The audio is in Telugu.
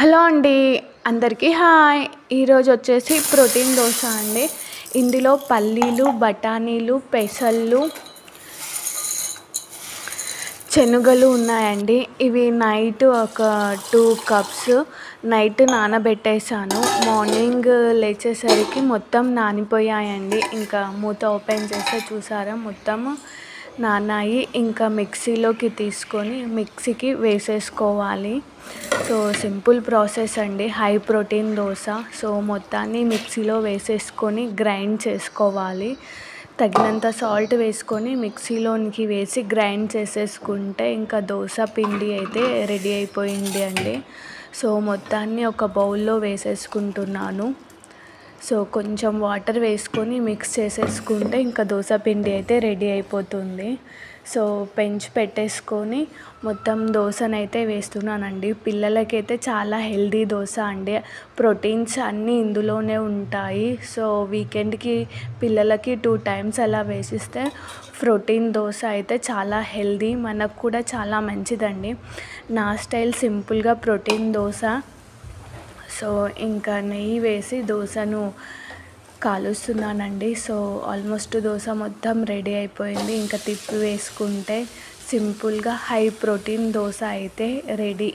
హలో అండి. అందరికీ హాయ్. ఈరోజు వచ్చేసి ప్రోటీన్ దోశ అండి. ఇందులో పల్లీలు, బఠానీలు, పెసళ్ళు, శనగలు ఉన్నాయండి. ఇవి నైట్ ఒక 2 కప్స్ నైట్ నానబెట్టేసాను. మార్నింగ్ లేచేసరికి మొత్తం నానిపోయాయండి. ఇంకా మూత ఓపెన్ చేస్తే చూసారా మొత్తం నానాయి. ఇంకా మిక్సీలోకి తీసుకొని మిక్సీకి వేసేసుకోవాలి. సో సింపుల్ ప్రాసెస్ అండి. High protein dosa. సో మొత్తాన్ని మిక్సీలో వేసేసుకొని గ్రైండ్ చేసుకోవాలి. తగినంత సాల్ట్ వేసుకొని మిక్సీలోనికి వేసి గ్రైండ్ చేసేసుకుంటే ఇంకా దోశ పిండి అయితే రెడీ అయిపోయింది అండి. సో మొత్తాన్ని ఒక బౌల్లో వేసేసుకుంటున్నాను. సో కొంచెం వాటర్ వేసుకొని మిక్స్ చేసేసుకుంటే ఇంకా దోశ పిండి అయితే రెడీ అయిపోతుంది. సో పెంచి పెట్టేసుకొని మొత్తం దోశనైతే వేస్తున్నానండి. పిల్లలకైతే చాలా హెల్దీ దోశ అండి. ప్రోటీన్స్ అన్నీ ఇందులోనే ఉంటాయి. సో వీకెండ్కి పిల్లలకి 2 టైమ్స్ అలా వేసిస్తే ప్రోటీన్ దోశ అయితే చాలా హెల్దీ, మనకు కూడా చాలా మంచిదండి. నా స్టైల్ సింపుల్గా ప్రోటీన్ దోశ. సో ఇంకా నెయ్యి వేసి దోశను కాలుస్తున్నానండి. సో ఆల్మోస్ట్ దోశ మొత్తం రెడీ అయిపోయింది. ఇంకా తిప్పి వేసుకుంటే సింపుల్గా హై ప్రోటీన్ దోశ అయితే రెడీ.